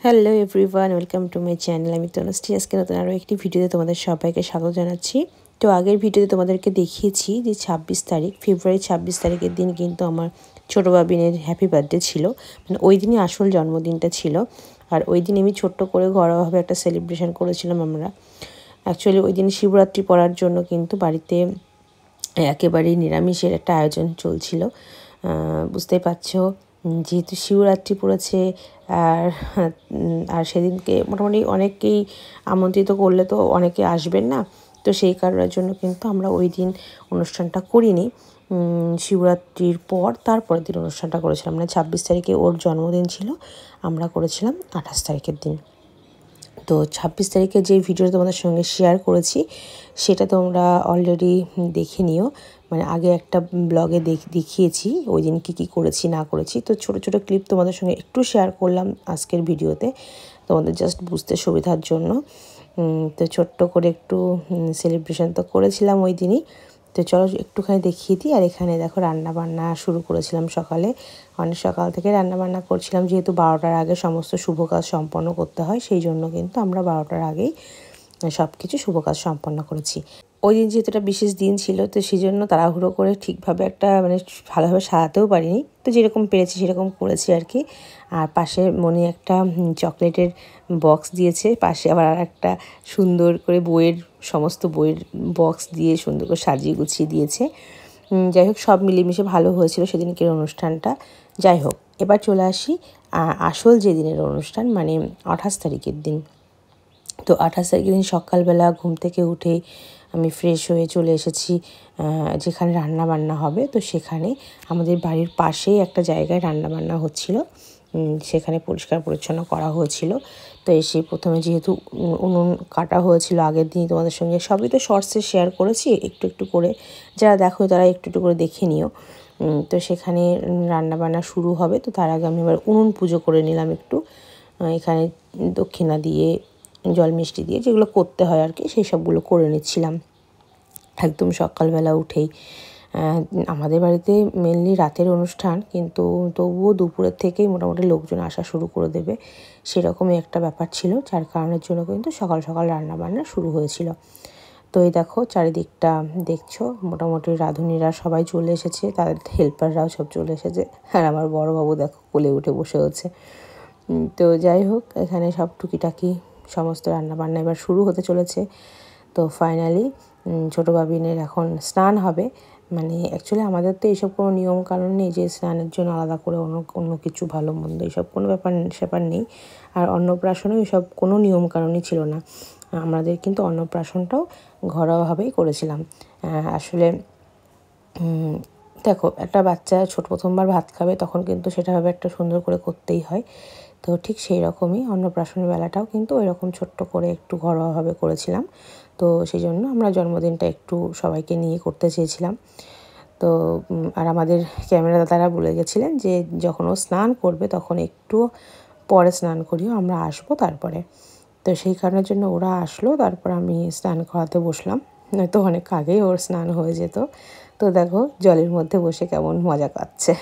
Hello everyone, welcome to my channel. আমি তনুশ্রী। আজকে নতুন আরও একটি ভিডিওতে তোমাদের সবাইকে স্বাগত জানাচ্ছি। তো আগের ভিডিওতে তোমাদেরকে দেখিয়েছি যে 26 তারিখ, ফেব্রুয়ারি 26 তারিখের দিন কিন্তু আমার ছোটো বাবিনের হ্যাপি বার্থডে ছিল। মানে ওই দিনই আসল জন্মদিনটা ছিল। আর ওই দিন আমি ছোট্ট করে ঘরোয়াভাবে একটা সেলিব্রেশন করেছিলাম আমরা। অ্যাকচুয়ালি ওই দিন শিবরাত্রি পড়ার জন্য কিন্তু বাড়িতে একেবারেই নিরামিষের একটা আয়োজন চলছিল। বুঝতেই পারছো, যেহেতু শিবরাত্রি পড়েছে আর আর সেদিনকে মোটামুটি অনেকেই আমন্ত্রিত করলে তো অনেকে আসবেন না। তো সেই কারণের জন্য কিন্তু আমরা ওই দিন অনুষ্ঠানটা করিনি। শিবরাত্রির পর তারপরের দিন অনুষ্ঠানটা করেছিলাম। মানে 26 তারিখে ওর জন্মদিন ছিল, আমরা করেছিলাম 28 তারিখের দিন। তো 26 তারিখে যে ভিডিওটা তোমাদের সঙ্গে শেয়ার করেছি সেটা তোমরা অলরেডি দেখে নিও। মানে আগে একটা ব্লগে দেখিয়েছি ওই দিন কী করেছি না করেছি। তো ছোটো ছোটো ক্লিপ তোমাদের সঙ্গে একটু শেয়ার করলাম আজকের ভিডিওতে, তোমাদের জাস্ট বুঝতে সুবিধার জন্য। তো ছোট্ট করে একটু সেলিব্রেশন তো করেছিলাম ওই দিনই। তো চলো একটুখানি দেখিয়ে দিই। আর এখানে দেখো রান্নাবান্না শুরু করেছিলাম সকালে, অনেক সকাল থেকে রান্নাবান্না করছিলাম, যেহেতু 12টার আগে সমস্ত শুভ কাজ সম্পন্ন করতে হয়, সেই জন্য কিন্তু আমরা 12টার আগেই সব কিছু শুভ কাজ সম্পন্ন করেছি। ওই দিন যেহেতু একটা বিশেষ দিন ছিল, তো সেই জন্য তাড়াহুড়ো করে ঠিকভাবে একটা মানে ভালোভাবে সাজাতেও পারিনি। তো যেরকম পেরেছি সেরকম করেছি আর কি। আর পাশে মনি একটা চকলেটের বক্স দিয়েছে, পাশে আবার আর একটা সুন্দর করে সমস্ত বইয়ের বক্স দিয়ে সুন্দর করে সাজিয়ে গুছিয়ে দিয়েছে। যাই হোক, সব মিলেমিশে ভালো হয়েছিল সেদিনকের অনুষ্ঠানটা। যাই হোক, এবার চলে আসি আসল যে দিনের অনুষ্ঠান, মানে 28 তারিখের দিন। তো 28 তারিখের দিন সকালবেলা ঘুম থেকে উঠে আমি ফ্রেশ হয়ে চলে এসেছি যেখানে রান্নাবান্না হবে। তো সেখানে আমাদের বাড়ির পাশেই একটা জায়গায় রান্নাবান্না হচ্ছিল, সেখানে পরিষ্কার পরিচ্ছন্ন করা হয়েছিল। তো এসে প্রথমে যেহেতু উনুন কাটা হয়েছিল আগের দিনই, তোমাদের সঙ্গে সবই তো শর্টসে শেয়ার করেছি একটু একটু করে, যারা দেখো তারা একটু একটু করে দেখে নিও। তো সেখানে রান্নাবান্না শুরু হবে। তো তার আগে আমি এবার উনুন পুজো করে নিলাম একটু, এখানে দক্ষিণা দিয়ে জল মিষ্টি দিয়ে যেগুলো করতে হয় আর কি, সেই সবগুলো করে নিচ্ছিলাম একদম সকালবেলা উঠেই। আমাদের বাড়িতে মেনলি রাতের অনুষ্ঠান, কিন্তু তবুও দুপুরের থেকেই মোটামুটি লোকজন আসা শুরু করে দেবে, সেরকমই একটা ব্যাপার ছিল, যার কারণের জন্য কিন্তু সকাল সকাল রান্নাবান্না শুরু হয়েছিল। তো এই দেখো চারিদিকটা দেখছো, মোটামুটি রাঁধুনিরা সবাই চলে এসেছে, তাদের হেল্পাররাও সব চলে এসেছে, আর আমার বড়োবাবু দেখো কোলে উঠে বসে হচ্ছে। তো যাই হোক, এখানে সব টুকিটাকি সমস্ত রান্নাবান্না এবার শুরু হতে চলেছে। তো ফাইনালি ছোটো বাবিনের এখন স্নান হবে। মানে অ্যাকচুয়ালি আমাদের তো এইসব কোনো নিয়মকানুন নেই যে স্নানের জন্য আলাদা করে অন্য কিছু ভালো মন্দ এইসব কোনো ব্যাপার নেই। আর অন্নপ্রাশনেও এইসব কোনো নিয়মকানুনই ছিল না। আমাদের কিন্তু অন্নপ্রাশনটাও ঘরোয়াভাবেই করেছিলাম। আসলে দেখো, একটা বাচ্চা প্রথমবার ভাত খাবে, তখন কিন্তু সেটাভাবে একটা সুন্দর করে করতেই হয়। তো ঠিক সেই রকমই অন্নপ্রাশনের বেলাটাও কিন্তু ওইরকম ছোট্ট করে একটু ঘরোয়াভাবে করেছিলাম। তো সেই জন্য আমরা জন্মদিনটা একটু সবাইকে নিয়ে করতে চেয়েছিলাম। তো আর আমাদের ক্যামেরা দাদারা বলে গেছিলেন যে যখন ও স্নান করবে তখন একটু পরে স্নান করিও, আমরা আসবো তারপরে। তো সেই কারণের জন্য ওরা আসলো, তারপর আমি স্নান করাতে বসলাম, নয়তো অনেক আগেই ওর স্নান হয়ে যেত। তো দেখো জলের মধ্যে বসে কেমন মজা পাচ্ছে।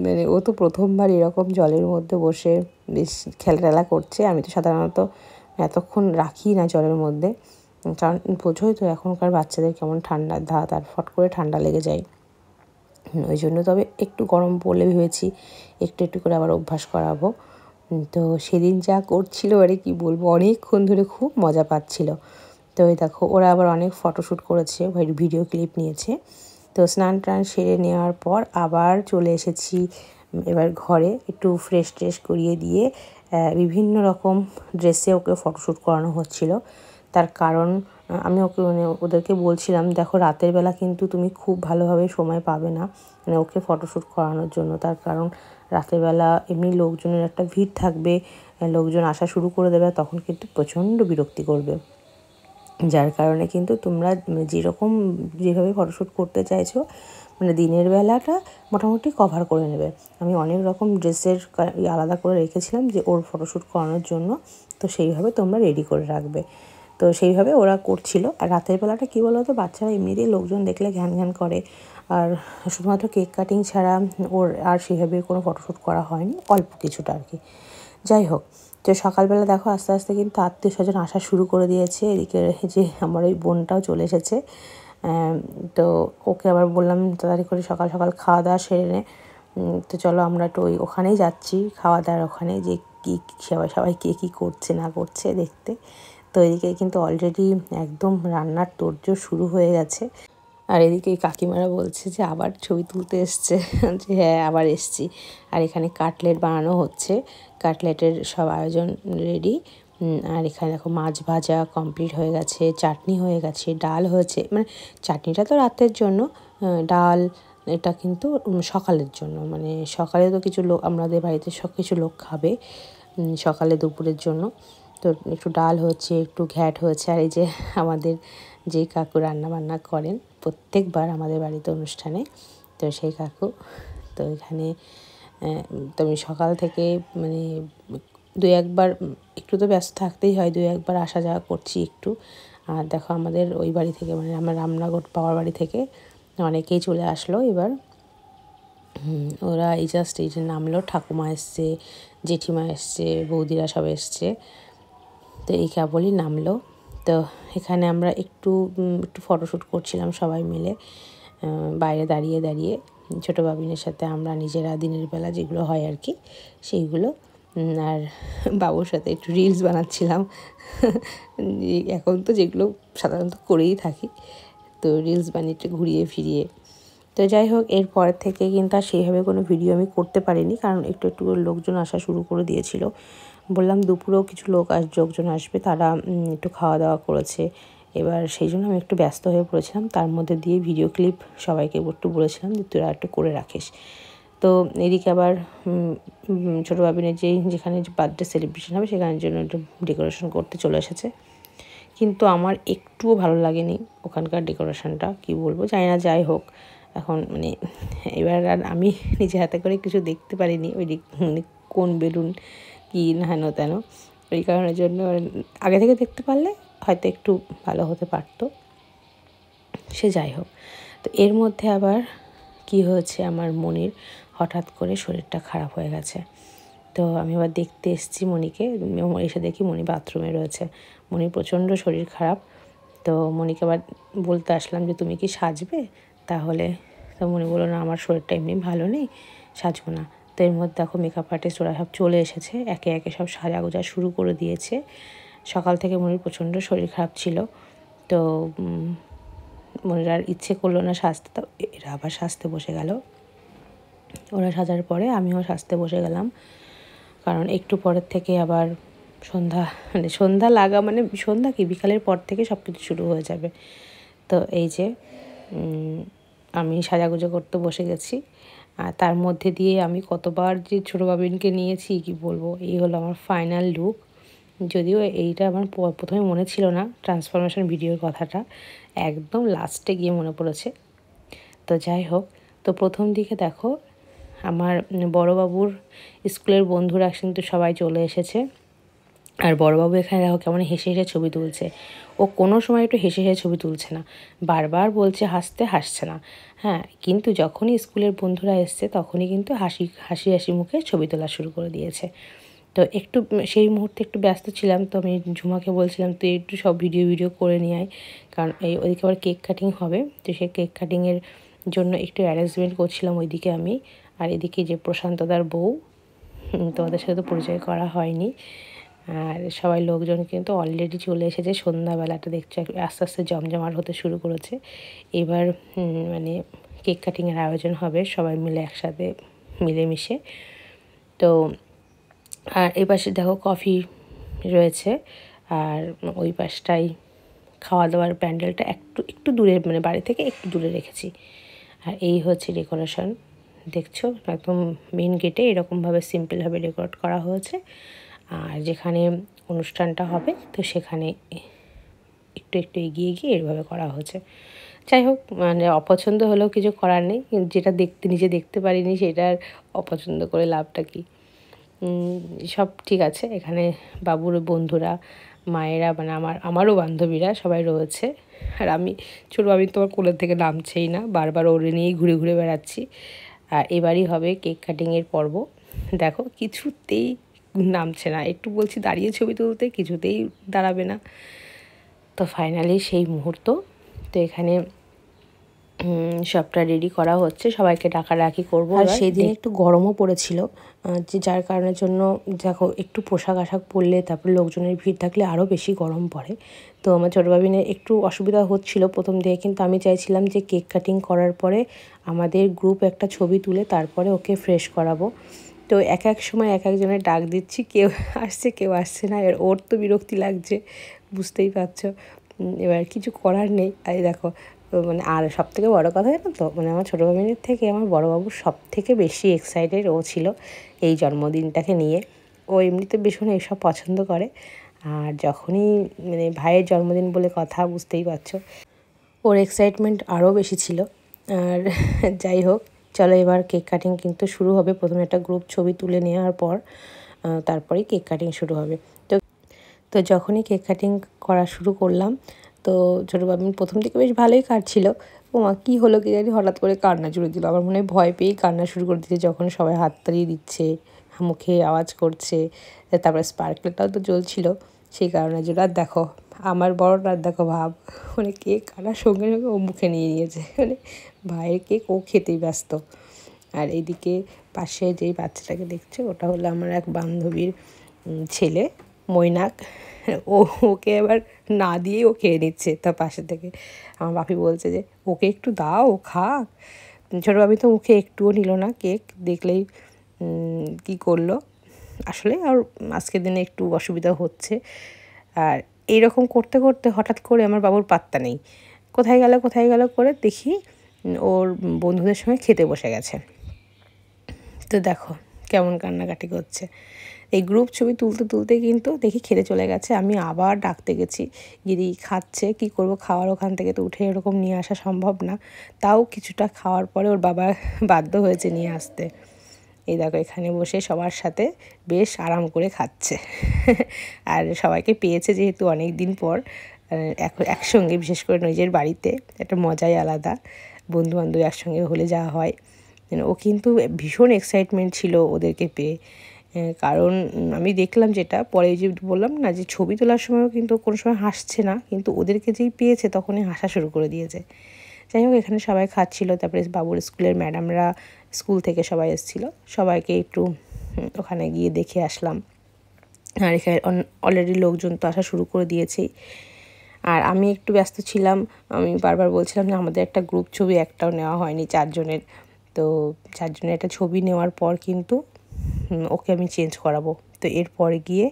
মানে ও তো প্রথমবার এরকম জলের মধ্যে বসে বেশ খেলাটেলা করছে। আমি তো সাধারণত এতক্ষণ রাখি না জলের মধ্যে, কারণ বোঝোই তো এখনকার বাচ্চাদের কেমন ঠান্ডার ধাত, আর ফট করে ঠান্ডা লেগে যায়। ওই জন্য তবে একটু গরম পড়লে ভেবেছি একটু একটু করে আবার অভ্যাস করাবো। তো সেদিন যা করছিল আরে কি বলবো, অনেকক্ষণ ধরে খুব মজা পাচ্ছিল। তো এই দেখো ওরা আবার অনেক ফটোশ্যুট করেছে, ভিডিও ক্লিপ নিয়েছে। তো স্নান টান সেরে নেওয়ার পর আবার চলে এসেছি এবার ঘরে, একটু ফ্রেশ ট্রেশ করিয়ে দিয়ে বিভিন্ন রকম ড্রেসে ওকে ফটোশ্যুট করানো হচ্ছিল। তার কারণ আমি ওদেরকে বলছিলাম, দেখো রাতের বেলা কিন্তু তুমি খুব ভালোভাবে সময় পাবে না মানে ওকে ফটোশ্যুট করানোর জন্য। তার কারণ রাতের বেলা এমনি লোকজনের একটা ভিড় থাকবে, লোকজন আসা শুরু করে দেবে, তখন কিন্তু প্রচণ্ড বিরক্তি করবে। যার কারণে কিন্তু তোমরা যেভাবে ফটোশ্যুট করতে চাইছো, মানে দিনের বেলাটা মোটামুটি কভার করে নেবে। আমি অনেক রকম ড্রেসের আলাদা করে রেখেছিলাম যে ওর ফটোশ্যুট করানোর জন্য, তো সেইভাবে তোমরা রেডি করে রাখবে। তো সেইভাবে ওরা করছিল। আর রাতের বেলাটা কী বলো তো, বাচ্চারা এমনিতেই লোকজন দেখলে ঘ্যান ঘ্যান করে, আর শুধুমাত্র কেক কাটিং ছাড়া ওর আর সেভাবে কোনো ফটোশ্যুট করা হয়নি, অল্প কিছুটা আর কি। যাই হোক, তো সকালবেলা দেখো আস্তে আস্তে কিন্তু আত্মীয়স্বজন আসা শুরু করে দিয়েছে। এদিকে যে আমার ওই বোনটাও চলে এসেছে। তো ওকে আবার বললাম তাড়াতাড়ি করে সকাল সকাল খাওয়া দাওয়া সেরে নে। তো চলো আমরা একটু ওখানেই যাচ্ছি, খাওয়া দাওয়ার ওখানে, যে কী সবাই কে কী করছে না করছে দেখতে। তো এদিকে কিন্তু অলরেডি একদম রান্নার তোড়জোড় শুরু হয়ে গেছে। আর এদিকে কাকিমারা বলছে যে আবার ছবি তুলতে এসছে, যে হ্যাঁ আবার এসছি। আর এখানে কাটলেট বানানো হচ্ছে, কাটলেটের সব আয়োজন রেডি। আর এখানে দেখো মাছ ভাজা কমপ্লিট হয়ে গেছে, চাটনি হয়ে গেছে, ডাল হয়েছে, মানে চাটনিটা তো রাতের জন্য, ডাল এটা কিন্তু সকালের জন্য, মানে সকালে তো কিছু লোক, আমাদের বাড়িতে সব কিছু লোক খাবে সকালে দুপুরের জন্য। তো একটু ডাল হচ্ছে, একটু ঘ্যাট হয়েছে। আর এই যে আমাদের যে কাকু রান্নাবান্না করেন প্রত্যেকবার আমাদের বাড়িতে অনুষ্ঠানে, তো সেই কাকু। তো এখানে তো আমি সকাল থেকে মানে দু একবার একটু তো ব্যস্ত থাকতেই হয়, দু একবার আসা যাওয়া করছি একটু। আর দেখো আমাদের ওই বাড়ি থেকে, মানে আমার রামনগর পাওয়ার বাড়ি থেকে অনেকেই চলে আসলো এবার। ওরা এই জাস্ট এই যে নামলো, ঠাকুমা এসছে, জেঠিমা এসছে, বৌদিরা সব এসছে। তো এই কেবলই নামলো। তো এখানে আমরা একটু ফটোশ্যুট করছিলাম সবাই মিলে, বাইরে দাঁড়িয়ে দাঁড়িয়ে ছোটো বাবিনের সাথে আমরা নিজেরা দিনের বেলা যেগুলো হয় আর কি সেইগুলো। আর বাবুর সাথে একটু রিলস বানাচ্ছিলাম। এখন তো যেগুলো সাধারণত করেই থাকি, তো রিলস বানিয়ে ঘুরিয়ে ফিরিয়ে। তো যাই হোক, এরপর থেকে কিন্তু আর সেইভাবে কোনো ভিডিও আমি করতে পারিনি, কারণ একটু একটু লোকজন আসা শুরু করে দিয়েছিল। বললাম দুপুরেও কিছু লোকজন আসবে, তারা একটু খাওয়া দাওয়া করেছে। এবার সেই জন্য আমি একটু ব্যস্ত হয়ে পড়েছিলাম, তার মধ্যে দিয়ে ভিডিও ক্লিপ সবাইকে একটু বলেছিলাম যে তোরা একটু করে রাখিস। তো এদিকে আবার ছোটো বাবিনের যেখানে বার্থডে সেলিব্রেশন হবে সেখানের জন্য একটু ডেকোরেশন করতে চলে এসেছে। কিন্তু আমার একটুও ভালো লাগেনি ওখানকার ডেকোরেশনটা, কি বলবো জানি না। যাই হোক, এখন মানে এবার আর আমি নিজে হাতে করে কিছু দেখতে পারিনি, ওই মানে কোন বেলুন কী না হেন তেন, ওই কারণের জন্য আগে থেকে দেখতে পারলে হয়তো একটু ভালো হতে পারতো। সে যাই হোক, তো এর মধ্যে আবার কি হয়েছে, আমার মনির হঠাৎ করে শরীরটা খারাপ হয়ে গেছে। তো আমি আবার দেখতে এসেছি মনিকে, এসে দেখি মনি বাথরুমে রয়েছে। মনির প্রচণ্ড শরীর খারাপ। তো মনিকে আবার বলতে আসলাম যে তুমি কি সাজবে তাহলে। তো মনি বললো না, আমার শরীরটা এমনি ভালো নেই, সাজবো না। তো এর মধ্যে দেখো মেকআপ আর্টিস্ট ওরা সব চলে এসেছে, একে একে সব সাজাগোজা শুরু করে দিয়েছে। সকাল থেকে মনির প্রচণ্ড শরীর খারাপ ছিল। তো মনির আর ইচ্ছে করলো না সাজতে, তো এরা আবার সাজতে বসে গেল। ওরা সাজার পরে আমিও সাজতে বসে গেলাম, কারণ একটু পরের থেকে আবার সন্ধ্যা লাগা, মানে সন্ধ্যা কি বিকালের পর থেকে সব কিছু শুরু হয়ে যাবে। তো এই যে আমি সাজাগুজো করতে বসে গেছি। আর তার মধ্যে দিয়ে আমি কতবার যে ছোটো বাবিনকে নিয়েছি কি বলবো। এই হলো আমার ফাইনাল লুক। যদিও এইটা আমার প্রথমে মনে ছিল না, ট্রান্সফরমেশন ভিডিওর কথাটা একদম লাস্টে গিয়ে মনে পড়েছে। তো যাই হোক, তো প্রথম দিকে দেখো আমার বড়োবাবুর স্কুলের বন্ধুরা কিন্তু সবাই চলে এসেছে। আর বড়োবাবু এখানে দেখো কেমন হেসে হেসে ছবি তুলছে। ও কোনো সময় একটু হেসে হেসে ছবি তুলছে না, বারবার বলছে হাসছে না। হ্যাঁ, কিন্তু যখনই স্কুলের বন্ধুরা এসছে তখনই কিন্তু হাসি হাসি মুখে ছবি তোলা শুরু করে দিয়েছে। তো একটু সেই মুহূর্তে একটু ব্যস্ত ছিলাম, তো আমি ঝুমাকে বলছিলাম তুই একটু সব ভিডিও করে নিয়ে আয়, কারণ ওইদিকে আবার কেক কাটিং হবে। তো সেই কেক কাটিংয়ের জন্য একটু অ্যারেঞ্জমেন্ট করছিলাম ওইদিকে আমি। আর এদিকে যে প্রশান্তদার বউ, তোমাদের সাথে তো পরিচয় করা হয়নি। আর সবাই লোকজন কিন্তু অলরেডি চলে এসেছে, সন্ধ্যাবেলাটা দেখছো আস্তে আস্তে জমজমাট হতে শুরু করেছে। এবার মানে কেক কাটিংয়ের আয়োজন হবে সবাই মিলে একসাথে মিলেমিশে। তো আর এই পাশে দেখো কফি রয়েছে, আর ওই পাশটাই খাওয়া দাওয়ার প্যান্ডেলটা একটু দূরে, মানে বাড়ি থেকে একটু দূরে রেখেছি। আর এই হচ্ছে ডেকোরেশন, দেখছো একদম মেন গেটে এরকমভাবে সিম্পলভাবে ডেকোরেট করা হয়েছে। আর যেখানে অনুষ্ঠানটা হবে তো সেখানে একটু এগিয়ে গিয়ে এভাবে করা হয়েছে। যাই হোক, মানে অপছন্দ হলেও কিছু করার নেই, যেটা নিজে দেখতে পারিনি সেটার অপছন্দ করে লাভটা কি। সব ঠিক আছে। এখানে বাবুর বন্ধুরা, মায়েরা, মানে আমারও বান্ধবীরা সবাই রয়েছে। আর আমি ছোটো বাবু তোমার কোলের থেকে নামছেই না, বারবার ওরে নিয়েই ঘুরে বেড়াচ্ছি। আর এবারই হবে কেক কাটিংয়ের পর্ব। দেখো কিছুতেই নামছে না, একটু বলছি দাঁড়িয়ে ছবি তুলতে, কিছুতেই দাঁড়াবে না। তো ফাইনালি সেই মুহূর্ত, তো এখানে সবটা রেডি করা হচ্ছে, সবাইকে ডাকাডাকি করবো। আর সেই দিন একটু গরমও পড়েছিল, যে যার কারণের জন্য দেখো একটু পোশাক আশাক পরলে তারপরে লোকজনের ভিড় থাকলে আরও বেশি গরম পড়ে। তো আমার ছোটো ভাবিনের একটু অসুবিধা হচ্ছিলো প্রথম দিকে, কিন্তু আমি চাইছিলাম যে কেক কাটিং করার পরে আমাদের গ্রুপ একটা ছবি তুলে তারপরে ওকে ফ্রেশ করাবো। তো এক এক সময় এক একজনের ডাক দিচ্ছি, কেউ আসছে কেউ আসছে না, ওর তো বিরক্তি লাগছে, বুঝতেই পারছো। এবার কিছু করার নেই। আর দেখো মানে, আর সবথেকে বড়ো কথা জানো তো, মানে আমার ছোটো ভাবিনের থেকে আমার বড়োবাবু সবথেকে বেশি এক্সাইটেড ও ছিল এই জন্মদিনটাকে নিয়ে। ও এমনিতে ভীষণ এসব পছন্দ করে, আর যখনই মানে ভাইয়ের জন্মদিন বলে কথা, বুঝতেই পারছো ওর এক্সাইটমেন্ট আরও বেশি ছিল। আর যাই হোক, চলো এবার কেক কাটিং কিন্তু শুরু হবে। প্রথমে একটা গ্রুপ ছবি তুলে নেওয়ার পর তারপরেই কেক কাটিং শুরু হবে। তো যখনই কেক কাটিং করা শুরু করলাম, তো ছোটো বাবু প্রথম দিকে বেশ ভালোই কাটছিল। ও মা কী হলো কি জানি, হঠাৎ করে কান্না জুড়ে দিল। আমার মনে হয় ভয় পেয়েই কান্না শুরু করে দিচ্ছে, যখন সবাই হাততালি দিচ্ছে, মুখে আওয়াজ করছে। তারপরে স্পার্কলটাও তো জ্বলছিল, সেই কারণে যেটা দেখো আমার বড়টার দেখো ভাব, মানে কেক কাটার সঙ্গে সঙ্গে ও মুখে নিয়ে নিয়েছে, মানে ভাইয়ের কেক ও খেতেই ব্যস্ত। আর এইদিকে পাশে যেই বাচ্চাটাকে দেখছো, ওটা হলো আমার এক বান্ধবীর ছেলে মৈনাক। ওকে এবার না দিয়ে ও খেয়ে নিচ্ছে তার পাশে থেকে। আমার বাপি বলছে যে ওকে একটু দাও, ও খাক। ছোটো বাপি তো মুখে একটুও নিল না, কেক দেখলেই কি করলো। আসলে আর আজকের দিনে একটু অসুবিধা হচ্ছে। আর এইরকম করতে করতে হঠাৎ করে আমার বাবুর পাত্তা নেই, কোথায় গেল করে দেখি ওর বন্ধুদের সঙ্গে খেতে বসে গেছে। তো দেখো কেমন কান্নাকাটি করছে। এই গ্রুপ ছবি তুলতে তুলতে কিন্তু দেখি খেতে চলে গেছে। আমি আবার ডাকতে গেছি, দিদি খাচ্ছে, কি করব, খাওয়ার ওখান থেকে তো উঠে এরকম নিয়ে আসা সম্ভব না। তাও কিছুটা খাওয়ার পরে ওর বাবা বাধ্য হয়েছে নিয়ে আসতে। এই দেখো এখানে বসে সবার সাথে বেশ আরাম করে খাচ্ছে। আর সবাইকে পেয়েছে যেহেতু অনেক দিন পর একসঙ্গে, বিশেষ করে নিজের বাড়িতে, একটা মজাই আলাদা। বন্ধুবান্ধব একসঙ্গে হলে যা হয়। ও কিন্তু ভীষণ এক্সাইটমেন্ট ছিল ওদেরকে পেয়ে। কারণ আমি দেখলাম যেটা পরে, যে বললাম না যে ছবি তোলার সময়ও কিন্তু কোনো সময় হাসছে না, কিন্তু ওদেরকে যেই পেয়েছে তখনই হাসা শুরু করে দিয়েছে। যাই হোক এখানে সবাই খাচ্ছিল, তারপরে বাবুর স্কুলের ম্যাডামরা স্কুল থেকে সবাই এসেছিলো, সবাইকে একটু ওখানে গিয়ে দেখে আসলাম। আর এখানে অলরেডি লোকজন তো আসা শুরু করে দিয়েছেই। আর আমি একটু ব্যস্ত ছিলাম, আমি বারবার বলছিলাম যে আমাদের একটা গ্রুপ ছবি একটাও নেওয়া হয়নি 4 জনের। তো 4 জনের একটা ছবি নেওয়ার পর কিন্তু ওকে আমি চেঞ্জ করাবো। তো এরপরে গিয়ে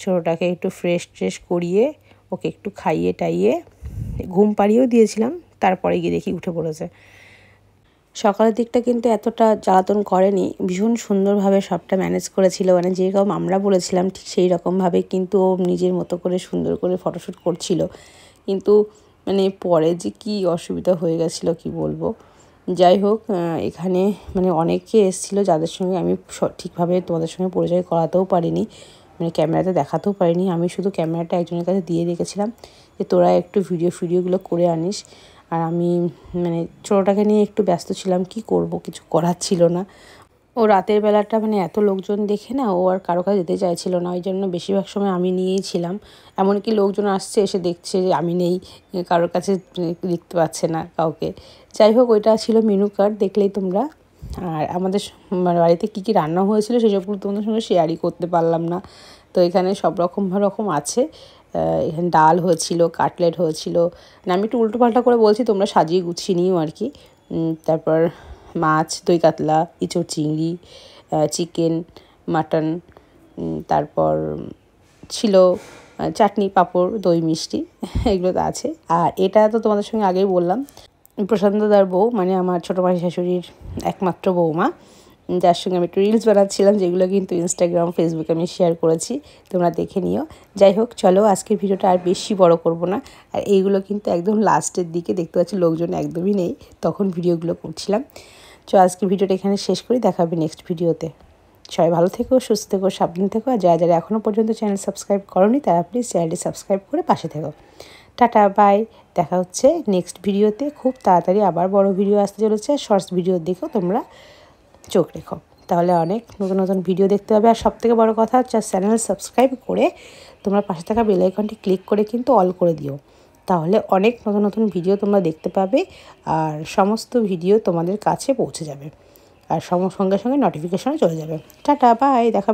ছোটোটাকে একটু ফ্রেশ করিয়ে ওকে একটু খাইয়ে টাইয়ে ঘুম পাড়িয়েও দিয়েছিলাম, তারপরে গিয়ে দেখি উঠে পড়েছে। সকালের দিকটা কিন্তু এতটা জ্বালাতন করেনি, ভীষণ সুন্দরভাবে সবটা ম্যানেজ করেছিল। মানে যেরকম আমরা বলেছিলাম ঠিক সেই রকমভাবে কিন্তু ও নিজের মতো করে সুন্দর করে ফটোশ্যুট করছিল। কিন্তু মানে পরে যে কি অসুবিধা হয়ে গেছিলো কি বলবো। যাই হোক এখানে মানে অনেকে এসেছিলো, যাদের সঙ্গে আমি ঠিকভাবে তোমাদের সঙ্গে পরিচয় করাতেও পারিনি, মানে ক্যামেরাতে দেখাতেও পারিনি। আমি শুধু ক্যামেরাটা একজনের কাছে দিয়ে রেখেছিলাম যে তোরা একটু ভিডিওগুলো করে আনিস। আর আমি মানে ছোটোটাকে নিয়ে একটু ব্যস্ত ছিলাম, কি করব, কিছু করার ছিল না। ও রাতের বেলাটা মানে এত লোকজন দেখে না, ও আর কারো কাছে যেতে চাইছিল না, ওই জন্য বেশিরভাগ সময় আমি নিয়েই ছিলাম। এমনকি লোকজন আসছে, এসে দেখছে যে আমি নেই, কারোর কাছে দেখতে পাচ্ছে না কাউকে। যাই হোক ওইটা ছিল মেনু কার্ড, দেখলেই তোমরা। আর আমাদের মানে বাড়িতে কী রান্না হয়েছিল সেসবগুলো তোমাদের সঙ্গে শেয়ারই করতে পারলাম না। তো এখানে সব রকম আছে। এখানে ডাল হয়েছিল, কাটলেট হয়েছিল, না আমি একটু উল্টোপাল্টা করে বলছি, তোমরা সাজিয়ে গুছিয়ে নিও আর কি। তারপর মাছ, দই কাতলা, ইঁচড় চিংড়ি, চিকেন, মাটন, তারপর ছিল চাটনি, পাঁপড়, দই মিষ্টি, এগুলো তো আছে। আর এটা তো তোমাদের সঙ্গে আগেই বললাম, প্রশান্তদার বউ, মানে আমার ছোটো মাসি শাশুড়ির একমাত্র বৌমা, যার সঙ্গে আমি একটু রিলস বানাচ্ছিলাম, যেগুলো কিন্তু ইনস্টাগ্রাম, ফেসবুকে আমি শেয়ার করেছি, তোমরা দেখে নিও। যাই হোক চলো আজকের ভিডিওটা আর বেশি বড় করব না। আর এইগুলো কিন্তু একদম লাস্টের দিকে, দেখতে পাচ্ছি লোকজন একদমই নেই, তখন ভিডিওগুলো করছিলাম। আজকের ভিডিওটা এখানে শেষ করি, দেখা হবে নেক্সট ভিডিওতে। সবাই ভালো থেকো, সুস্থ থেকো, সাবধান থেকো। আর যারা এখনও পর্যন্ত চ্যানেল সাবস্ক্রাইব করোনি তারা প্লিজ চ্যানেলটি সাবস্ক্রাইব করে পাশে থেকো। টাটা, বাই, দেখা হচ্ছে নেক্সট ভিডিওতে। খুব তাড়াতাড়ি আবার বড় ভিডিও আসতে চলেছে, শর্টস ভিডিওর দিকেও তোমরা চোখ রেখো। তাহলে অনেক নতুন নতুন ভিডিও দেখতে পাবে। আর সবথেকে বড় কথা হচ্ছে চ্যানেল সাবস্ক্রাইব করে তোমরা পাশে থাকা বেল আইকনটি ক্লিক করে কিন্তু অল করে দিও, তাহলে অনেক নতুন নতুন ভিডিও তোমরা দেখতে পাবে আর সমস্ত ভিডিও তোমাদের কাছে পৌঁছে যাবে আর সঙ্গে সঙ্গে নোটিফিকেশনও চলে যাবে। টাটা, বাই, দেখা।